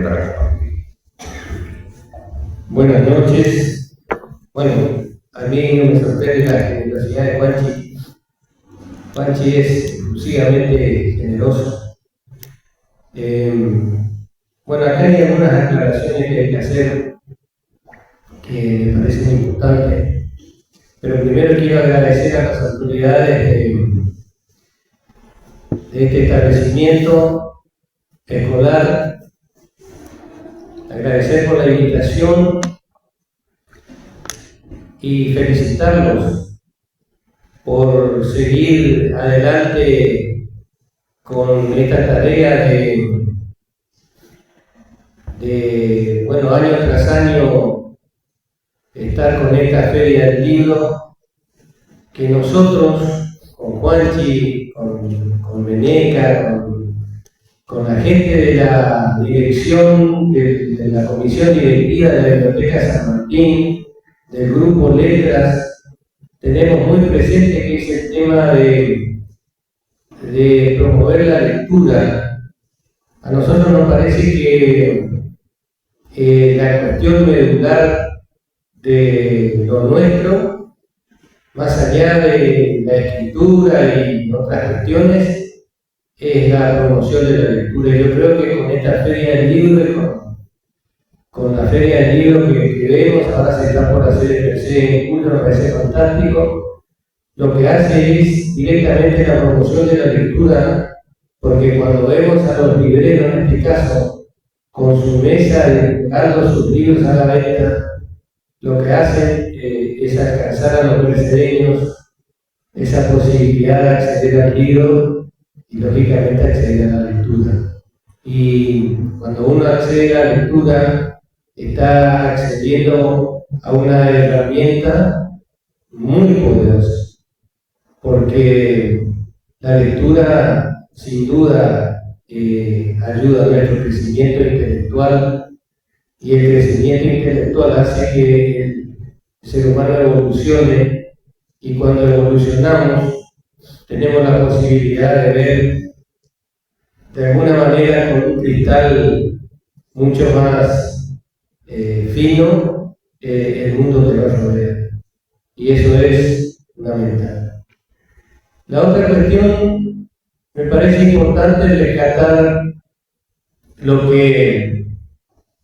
disponible para compartir. Buenas noches. Bueno, a mí no me sorprende la generosidad de Juanchi. Juanchi es exclusivamente generoso. Bueno, acá hay algunas aclaraciones que hay que hacer que me parecen importantes, pero primero quiero agradecer a las autoridades de este establecimiento escolar, agradecer por la invitación y felicitarlos por seguir adelante con esta tarea de bueno, año tras año estar con esta Feria del Libro, que nosotros, con Juanchi, con Meneca, con la gente de la dirección, de la comisión directiva de la Biblioteca San Martín, del grupo Letras, tenemos muy presente que es el tema de promover la lectura. A nosotros nos parece que la cuestión medular de lo nuestro, más allá de la escritura y otras cuestiones, es la promoción de la lectura. Yo creo que con esta Feria del Libro y con la Feria del Libro que vemos, ahora se está por hacer el PC en julio, me parece fantástico. Lo que hace es directamente la promoción de la lectura, porque cuando vemos a los libreros, en este caso, con su mesa dando sus libros a la venta, lo que hacen es alcanzar a los mercedeños esa posibilidad de acceder al libro y lógicamente acceder a la lectura. Y cuando uno accede a la lectura, está accediendo a una herramienta muy poderosa, porque la lectura sin duda ayuda a nuestro crecimiento intelectual, y el crecimiento intelectual hace que el ser humano evolucione, y cuando evolucionamos tenemos la posibilidad de ver de alguna manera con un cristal mucho más fino el mundo que nos rodea, y eso es fundamental. La otra cuestión, me parece importante rescatar lo que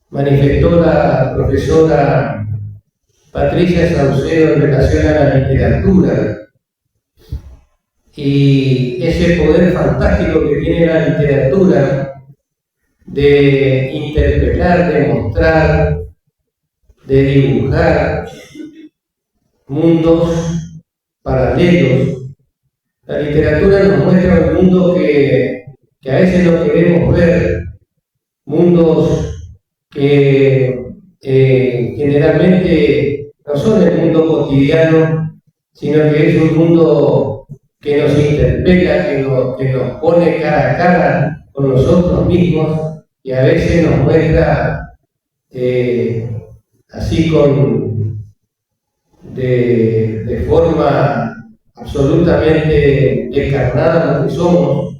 manifestó la profesora Patricia Saucedo en relación a la literatura y ese poder fantástico que tiene la literatura de interpelar, de mostrar, de dibujar mundos paralelos. La literatura nos muestra un mundo que a veces no queremos ver, mundos que generalmente no son el mundo cotidiano, sino que es un mundo que nos interpela, que nos pone cara a cara con nosotros mismos, y a veces nos muestra así de forma absolutamente descarnada lo que somos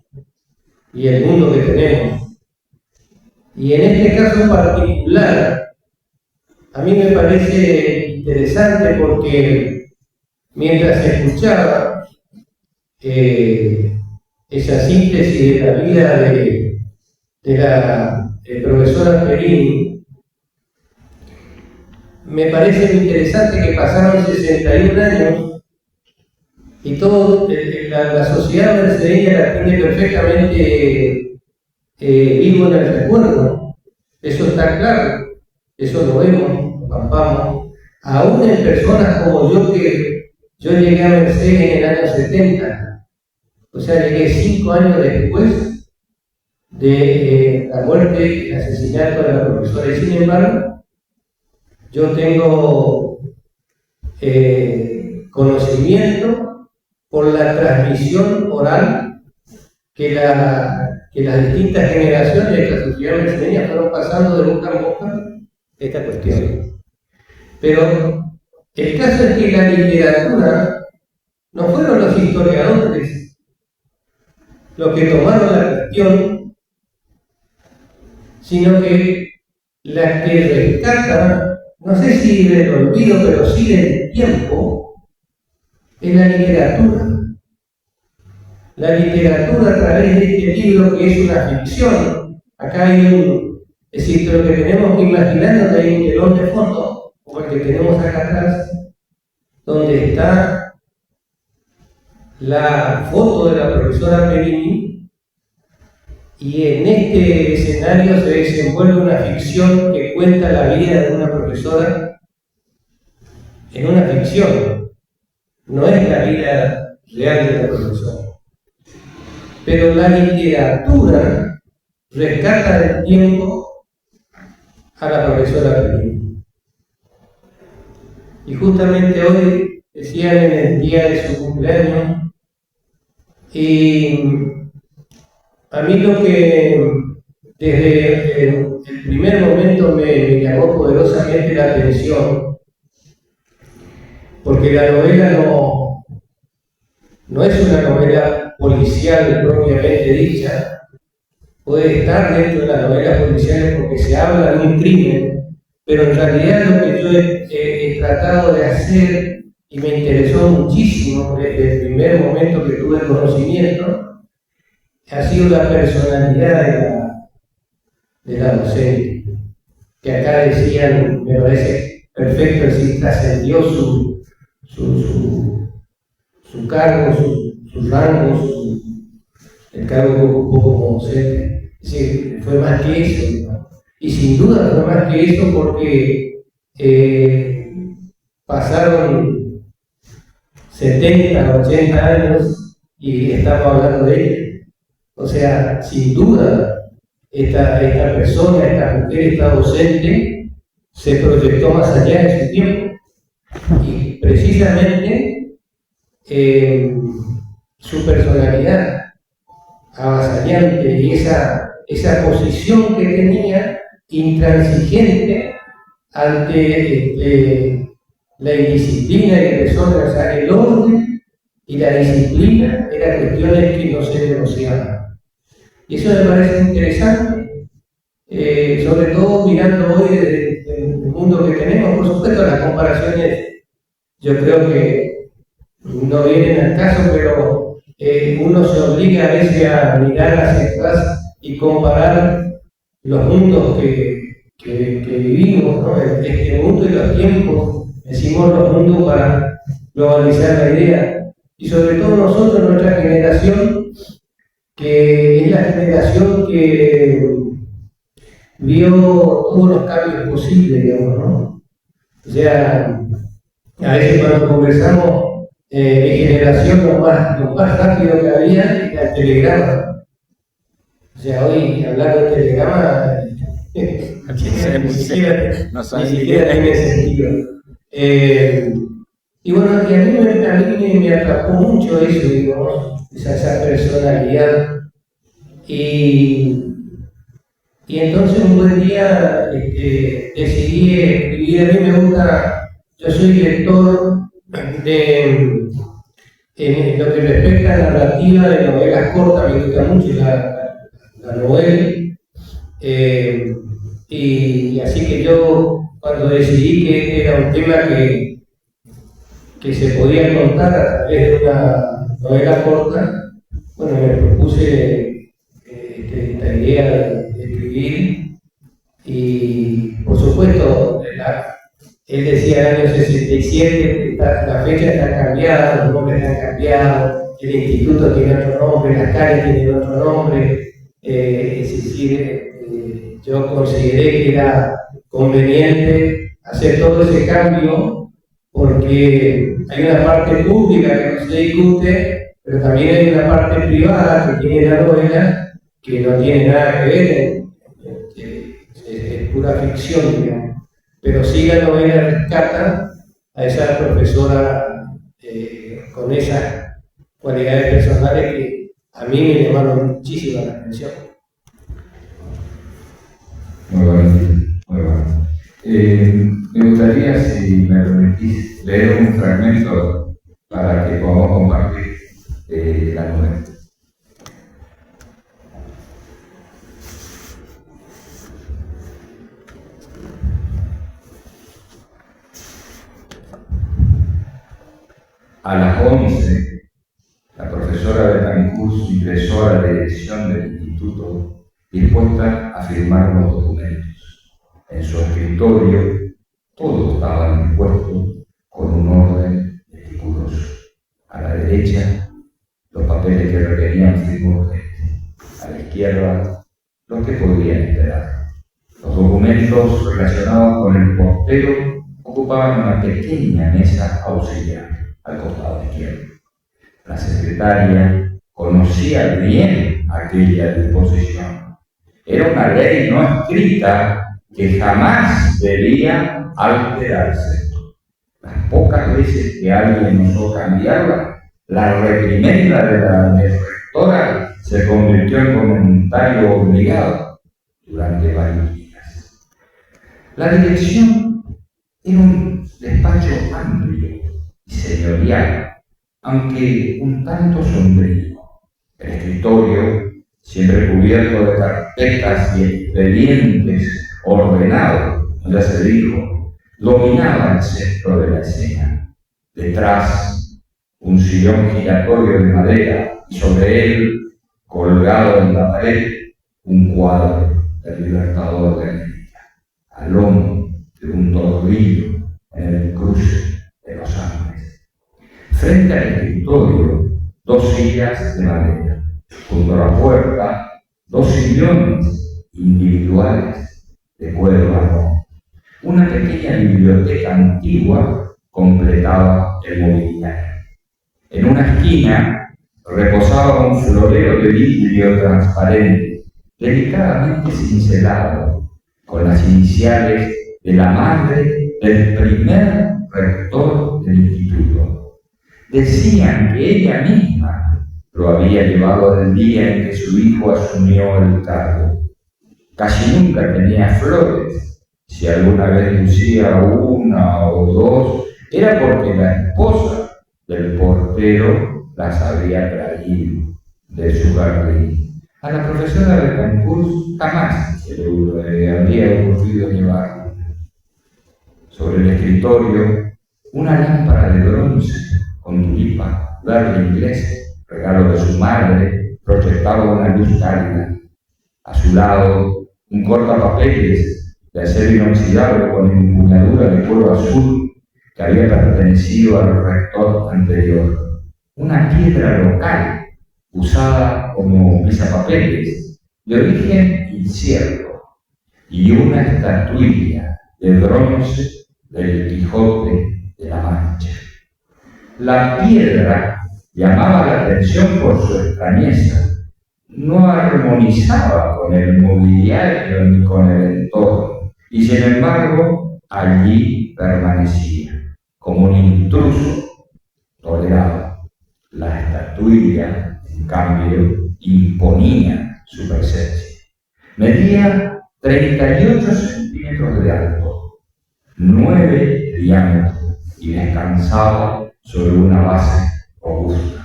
y el mundo que tenemos. Y en este caso particular, a mí me parece interesante porque mientras escuchaba esa síntesis de la vida de la profesora Perini, me parece interesante que pasaron 61 años y todo, la sociedad mercedeña la tiene perfectamente vivo en el recuerdo. Eso está claro, eso lo vemos, lo palpamos. Aún en personas como yo, que yo llegué a Mercedes en el año 70, o sea, llegué 5 años después de la muerte y el asesinato de la profesora, y sin embargo, yo tengo conocimiento por la transmisión oral que las distintas generaciones de esta sociedad mercedeña fueron pasando de boca en boca esta cuestión. Pero el caso es que la literatura no fueron los historiadores los que tomaron la cuestión, sino que la que rescata, no sé si del olvido, pero sí del tiempo, es la literatura. La literatura a través de este libro, que es una ficción. Acá hay es decir, lo que tenemos que imaginar, que hay un telón de fondo, como el que tenemos acá atrás, donde está la foto de la profesora Perini, y en este escenario se desenvuelve una ficción que cuenta la vida de una profesora en una ficción. No es la vida real de la profesora. Pero la literatura rescata del tiempo a la profesora Perini. Y justamente hoy, decían en el día de su cumpleaños, y a mí lo que desde el primer momento me llamó poderosamente la atención, porque la novela no es una novela policial propiamente dicha, puede estar dentro de las novelas policiales porque se habla de un crimen, pero en realidad lo que yo he tratado de hacer, y me interesó muchísimo desde el primer momento que tuve conocimiento, ha sido la personalidad de la docente, que acá decían, me parece perfecto, decir, trascendió su cargo, su rango, el cargo que ocupó como docente. Es decir, fue más que eso, ¿no? Y sin duda fue más que eso porque pasaron 70, 80 años y estamos hablando de ella. O sea, sin duda, esta persona, esta mujer, esta docente, se proyectó más allá de su tiempo. Y precisamente su personalidad avasallante y esa posición que tenía intransigente ante la indisciplina y el desorden, o sea, el orden y la disciplina eran cuestiones que no se negociaban. Y eso me parece interesante, sobre todo mirando hoy desde el mundo que tenemos. Por supuesto, las comparaciones yo creo que no vienen al caso, pero uno se obliga a veces a mirar hacia atrás y comparar los mundos que vivimos, ¿no? Este mundo y los tiempos, decimos los mundos para globalizar la idea, y sobre todo nosotros, nuestra generación, que es la generación que vio todos los cambios posibles, digamos, ¿no? O sea, a veces cuando conversamos de generación, lo más rápido que había era el telegrama. O sea, hoy hablar de telegrama ni siquiera tiene sentido. Y bueno, y a mí me atrapó mucho eso, digamos, esa personalidad. Y entonces un buen día decidí escribir. A mí me gusta, yo soy lector de en lo que respecta a la narrativa de novelas cortas, me gusta mucho la novela. Y así que yo, cuando decidí que era un tema que se podía contar a través de una novela corta, bueno, me propuse esta idea de escribir. Y por supuesto, él decía el año 67, la fecha está cambiada, los nombres han cambiado, el instituto tiene otro nombre, las calles tienen otro nombre. Es decir, yo consideré que era conveniente hacer todo ese cambio porque hay una parte pública que no se discute, pero también hay una parte privada que tiene la novela que no tiene nada que ver, es pura ficción, digamos. Pero sí la novela rescata a esa profesora con esas cualidades personales que a mí me llamaron muchísimo la atención. Muy bueno, muy bueno. Me gustaría, si me permitís, leer un fragmento para que podamos compartir la novela. A las 11, la profesora Betancourt ingresó a la dirección del instituto dispuesta a firmar los documentos. En su escritorio todo estaba dispuesto con un orden meticuloso. A la derecha, los papeles que requerían firma urgente. A la izquierda, los que podían esperar. Los documentos relacionados con el portero ocupaban una pequeña mesa auxiliar al costado izquierdo. La secretaria conocía bien aquella disposición. Era una ley no escrita que jamás debía alterarse. Las pocas veces que alguien osó cambiarla, la reprimenda de la rectora se convirtió en comentario obligado durante varios días. La dirección era un despacho amplio y señorial, aunque un tanto sombrío. El escritorio, siempre cubierto de carpetas y expedientes ordenados, ya se dijo, dominaba el centro de la escena. Detrás, un sillón giratorio de madera y sobre él, colgado en la pared, un cuadro del Libertador de América, al lomo de un tordillo en el cruce de los Andes. Frente al escritorio, 2 sillas de madera. Junto a la puerta, 2 sillones individuales de cuero marrón. Una pequeña biblioteca antigua completaba el mobiliario. En una esquina reposaba un florero de vidrio transparente, delicadamente cincelado, con las iniciales de la madre del primer rector del instituto. Decían que ella misma lo había llevado el día en que su hijo asumió el cargo. Casi nunca tenía flores. Si alguna vez lucía una o 2, era porque la esposa del portero las había traído de su jardín. A la profesora Betancourt jamás se le había ocurrido llevarla. Sobre el escritorio, una lámpara de bronce con tulipa verde inglés, regalo de su madre, proyectaba una luz cálida. A su lado, un cortapapeles de acero inoxidable con empuñadura de cuero azul que había pertenecido al rector anterior. Una piedra local usada como pisapapeles de origen incierto y una estatuilla de bronce del Quijote de la Mancha. La piedra llamaba la atención por su extrañeza. No armonizaba con el mobiliario ni con el entorno, y sin embargo allí permanecía, como un intruso tolerado. La estatuilla, en cambio, imponía su presencia. Medía 38 centímetros de alto, 9 de diámetro, y descansaba sobre una base robusta.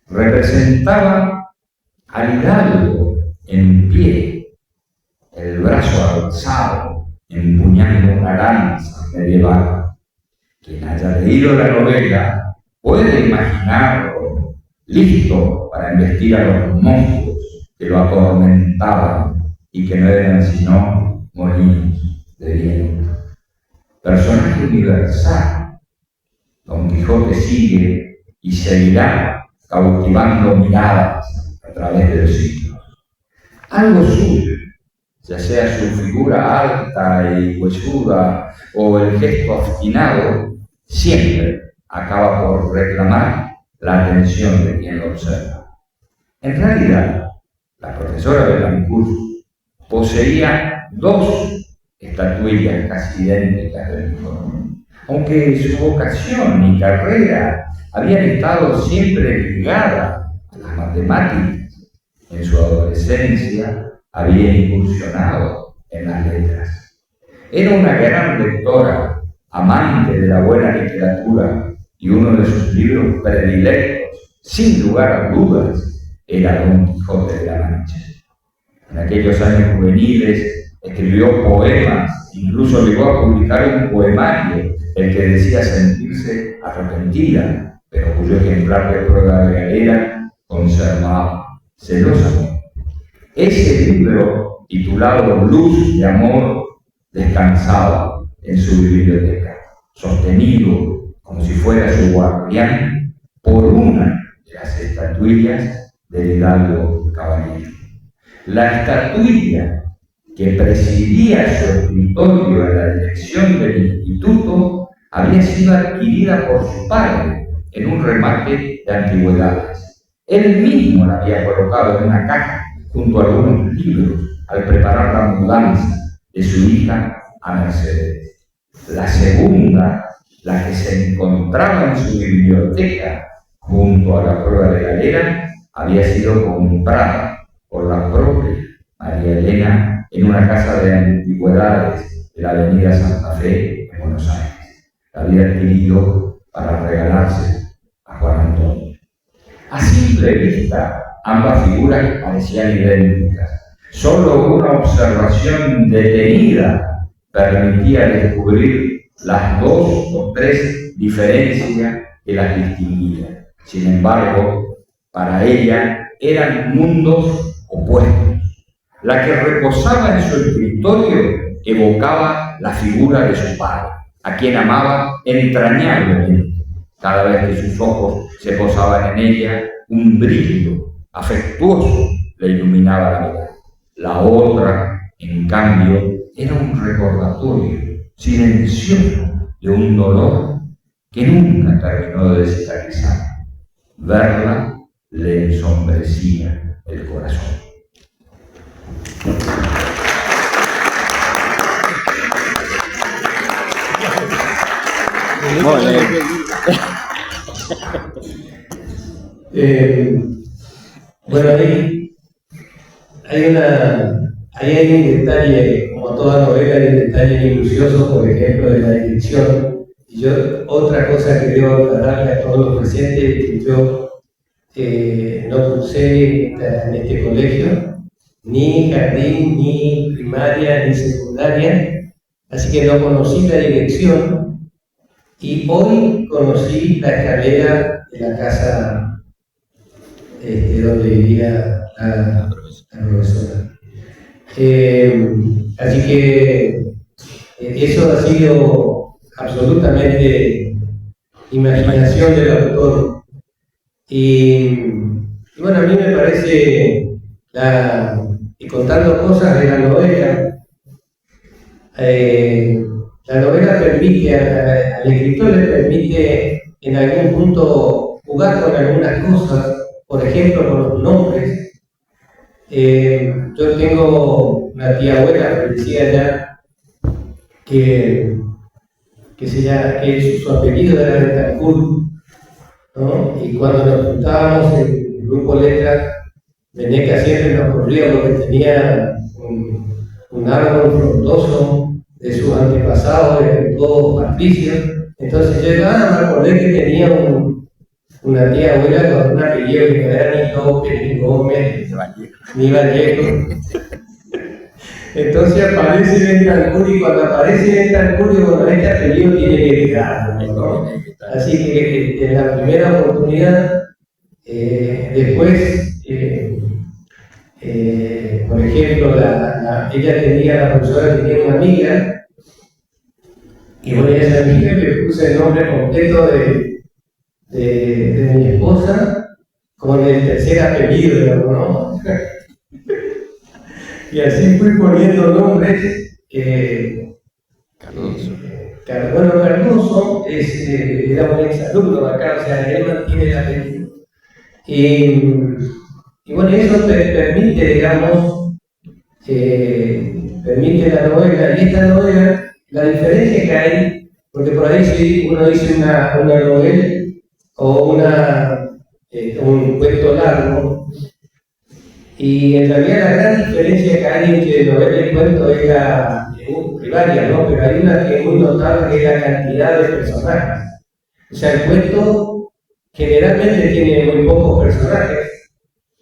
Representaba al hidalgo en pie, el brazo alzado, empuñando una lanza medieval. Quien haya leído la novela puede imaginarlo listo para embestir a los monstruos que lo atormentaban y que no eran sino molinos de viento. Personaje universal, Don Quijote sigue y seguirá cautivando miradas a través de los siglos. Algo suyo, ya sea su figura alta y huesuda o el gesto obstinado, siempre acaba por reclamar la atención de quien lo observa. En realidad, la profesora Betancourt poseía 2 estatuillas casi idénticas del uniforme, aunque su vocación y carrera habían estado siempre ligadas a las matemáticas. En su adolescencia había incursionado en las letras. Era una gran lectora, amante de la buena literatura, y uno de sus libros predilectos, sin lugar a dudas, era Don Quijote de la Mancha. En aquellos años juveniles escribió poemas, incluso llegó a publicar un poemario, el que decía sentirse arrepentida, pero cuyo ejemplar de prueba de galera conservaba celosamente. Ese libro, titulado Luz de Amor, descansaba en su biblioteca, sostenido como si fuera su guardián por una de las estatuillas del hidalgo caballero. La estatuilla que presidía su escritorio en la dirección del instituto había sido adquirida por su padre en un remate de antigüedades. Él mismo la había colocado en una caja junto a algunos libros al preparar la mudanza de su hija a Mercedes. La segunda, la que se encontraba en su biblioteca junto a la prueba de galera, había sido comprada por la propia María Elena en una casa de antigüedades de la avenida Santa Fe en Buenos Aires. La había adquirido para regalarse a Juan Antonio. A simple vista, ambas figuras parecían idénticas. Solo una observación detenida permitía descubrir las 2 o 3 diferencias que las distinguían. Sin embargo, para ella eran mundos opuestos. La que reposaba en su escritorio evocaba la figura de su padre, a quien amaba entrañablemente. Cada vez que sus ojos se posaban en ella, un brillo afectuoso le iluminaba la mirada. La otra, en cambio, era un recordatorio silencioso de un dolor que nunca terminó de cicatrizar. Verla le ensombrecía el corazón. Bueno, ahí hay un detalle, como toda novela, hay un detalle minucioso, por ejemplo, de la dirección. Y yo, otra cosa que debo aclararle a todos los presentes, que yo no cursé en este colegio, ni jardín, ni primaria, ni secundaria, así que no conocí la dirección, y hoy conocí la escalera de la casa donde vivía la profesora. Así que eso ha sido absolutamente imaginación del autor. Y bueno, a mí me parece, y contando cosas de la novela permite, al escritor le permite en algún punto jugar con algunas cosas, por ejemplo con los nombres. Yo tengo una tía abuela que decía ya que su apellido era Betancourt, ¿no? Y cuando nos juntábamos en el grupo Letras, Veneca siempre nos corría porque tenía un árbol frondoso de sus antepasados, eran todos patricios. Entonces yo me acordé que tenía una tía abuela con un apellido que no era ni López, ni Gómez, ni Vallejo. Entonces aparece Betancourt, y cuando aparece Betancourt, bueno, este apellido tiene que quedar, ¿no? Así que en la primera oportunidad, después, por ejemplo, la profesora tenía una amiga, y bueno, esa amiga le puse el nombre completo de mi esposa con el tercer apellido, ¿no? Y así fui poniendo nombres. Cardoso. Cardoso era un exalumno acá, o sea, él mantiene el apellido. Y bueno, eso permite, digamos, permite la novela. Y esta novela, la diferencia que hay, porque por ahí si uno dice una novela o un cuento largo, y en realidad la gran diferencia que hay entre novela y cuento es la primaria, ¿no? Pero hay una que es muy notable, que es la cantidad de personajes. O sea, el cuento generalmente tiene muy pocos personajes,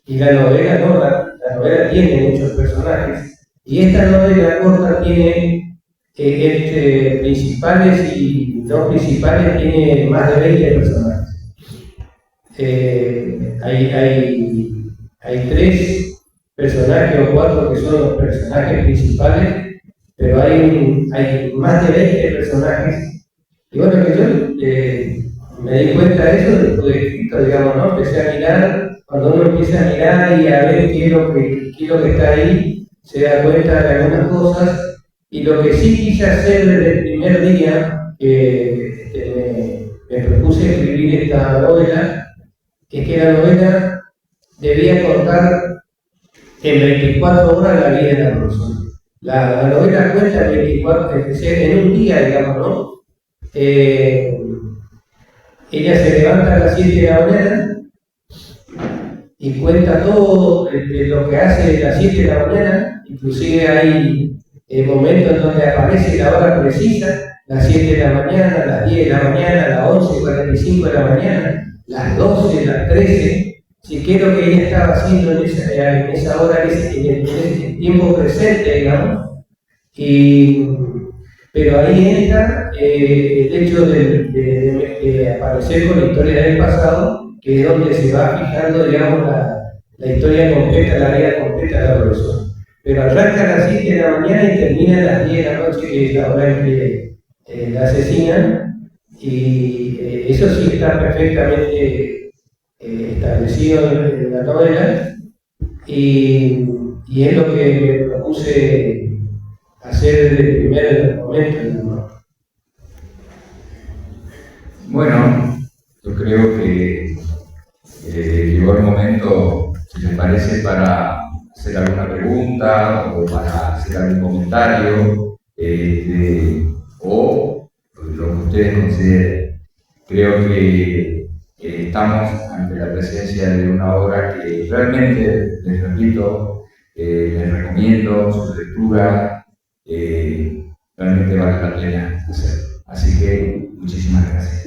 y la novela no, la novela tiene muchos personajes. Y esta novela corta tiene, entre principales y no principales, tiene más de 20 personajes. Hay 3 personajes o 4 que son los personajes principales, pero hay más de 20 personajes. Y bueno, que yo me di cuenta de eso después de escrito, digamos, ¿no? Empecé a mirar, cuando uno empieza a mirar y a ver qué es lo que está ahí, se da cuenta de algunas cosas. Y lo que sí quise hacer desde el primer día que me propuse escribir esta novela, es que la novela debía contar en 24 horas la vida de la persona. La novela cuenta en 24, es decir, en un día, digamos, ¿no? Ella se levanta a las 7 de la mañana y cuenta todo lo que hace a las 7 de la mañana, inclusive hay momentos en donde aparece la hora precisa, las 7 de la mañana, las 10 de la mañana, las 11:45 de la mañana, las 12, las 13, si qué es lo que ella estaba haciendo en esa hora, en ese tiempo presente, digamos. Pero ahí entra el hecho de aparecer con la historia del pasado, que es donde se va fijando, digamos, la historia completa, la vida completa de la persona. Pero arranca a las 7 de la mañana y termina a las 10 de la noche, que es la hora en que la asesinan, y eso sí está perfectamente establecido en la novela, y es lo que me propuse hacer desde el primer momento, ¿no? Bueno, yo creo que llegó el momento, si les parece, para hacer alguna pregunta o para hacer algún comentario, o lo que ustedes consideren. Creo que estamos ante la presencia de una obra que realmente, les repito, les recomiendo su lectura, realmente vale la pena hacer. Así que muchísimas gracias.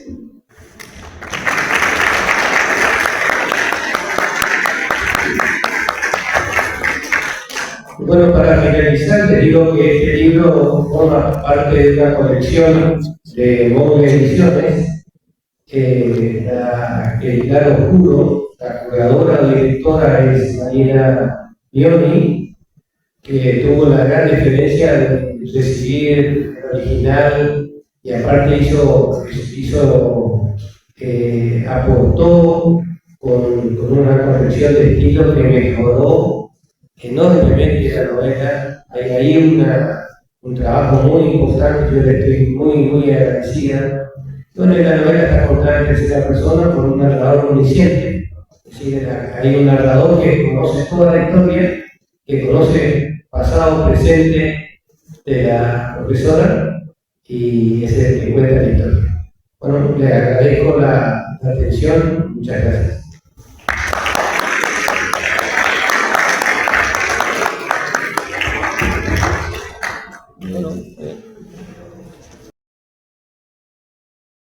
Bueno, para finalizar, te digo que este libro forma parte de una colección de Móvil Ediciones, que el Claro Oscuro, la curadora o directora es Mariela Bioni, que tuvo la gran diferencia de recibir el original y aparte aportó con una corrección de estilo que mejoró enormemente la novela. Hay ahí un trabajo muy importante, yo le estoy muy agradecida. Bueno, la novela está contada en tercera persona por un narrador omnisciente, es decir, hay un narrador que conoce toda la historia, que conoce pasado, presente de la profesora, y es el que cuenta la historia. Bueno, le agradezco la atención, muchas gracias.